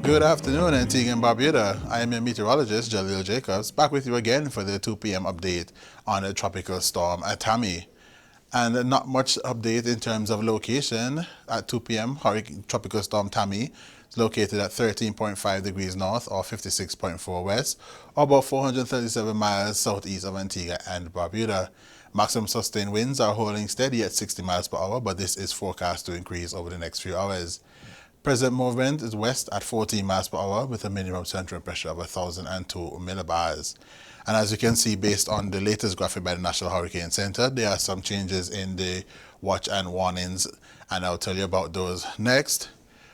Good afternoon, Antigua and Barbuda. I am your meteorologist, Jalil Jacobs, back with you again for the 2 p.m. update on the tropical storm Tammy. And not much update in terms of location. At 2 p.m., tropical storm Tammy is located at 13.5 degrees north or 56.4 west, or about 437 miles southeast of Antigua and Barbuda. Maximum sustained winds are holding steady at 60 miles per hour, but this is forecast to increase over the next few hours. Present movement is west at 14 miles per hour with a minimum central pressure of 1,002 millibars. And as you can see, based on the latest graphic by the National Hurricane Center, there are some changes in the watch and warnings, and I'll tell you about those next.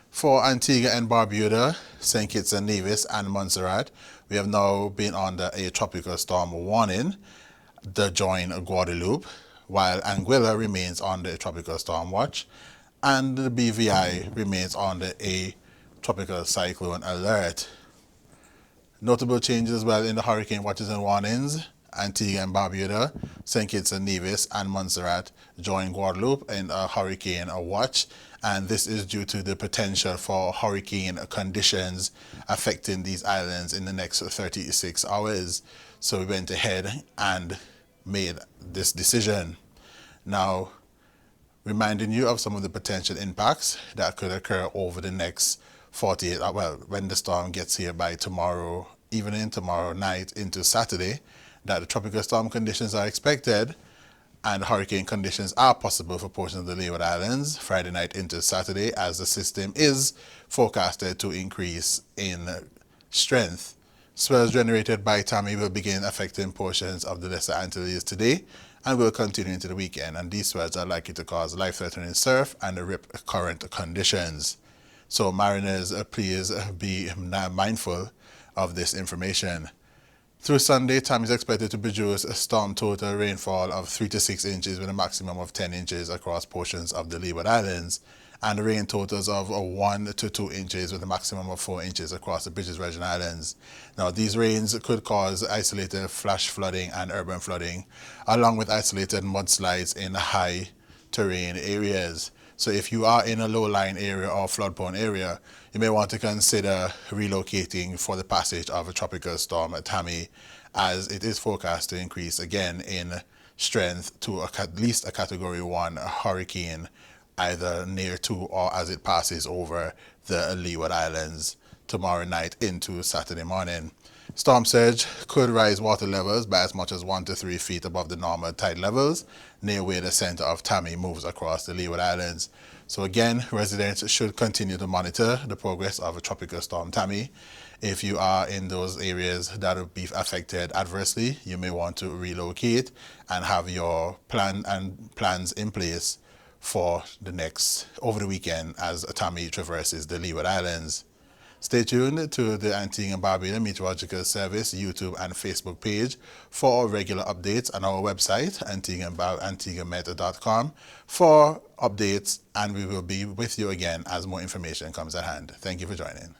For Antigua and Barbuda, St. Kitts and Nevis, and Montserrat, we have now been under a tropical storm warning to join Guadeloupe, while Anguilla remains under a tropical storm watch, and the BVI remains under a tropical cyclone alert. Notable changes as well in the hurricane watches and warnings. Antigua and Barbuda, St. Kitts and Nevis, and Montserrat join Guadeloupe in a hurricane watch, and this is due to the potential for hurricane conditions affecting these islands in the next 36 hours. So we went ahead and made this decision. Now, reminding you of some of the potential impacts that could occur over the next 48 hours, well, when the storm gets here by tomorrow evening, tomorrow night into Saturday, that the tropical storm conditions are expected and hurricane conditions are possible for portions of the Leeward Islands Friday night into Saturday, as the system is forecasted to increase in strength. Swells generated by Tammy will begin affecting portions of the Lesser Antilles today and will continue into the weekend, and these swells are likely to cause life-threatening surf and rip current conditions. So mariners, please be mindful of this information. Through Sunday, Tammy is expected to produce a storm total rainfall of 3 to 6 inches with a maximum of 10 inches across portions of the Leeward Islands, and rain totals of 1 to 2 inches with a maximum of 4 inches across the British Virgin Islands. Now, these rains could cause isolated flash flooding and urban flooding, along with isolated mudslides in high terrain areas. So if you are in a low-lying area or flood-prone area, you may want to consider relocating for the passage of a tropical storm Tammy, as it is forecast to increase again in strength to at least a Category 1 hurricane, either near to or as it passes over the Leeward Islands tomorrow night into Saturday morning. Storm surge could rise water levels by as much as 1 to 3 feet above the normal tide levels near where the center of Tammy moves across the Leeward Islands. So again, residents should continue to monitor the progress of a tropical storm Tammy. If you are in those areas that will be affected adversely, you may want to relocate and have your plans in place for over the weekend as Tammy traverses the Leeward Islands. Stay tuned to the Antigua and Barbuda Meteorological Service YouTube and Facebook page for regular updates, on our website, antiguamet.com, for updates, and we will be with you again as more information comes at hand. Thank you for joining.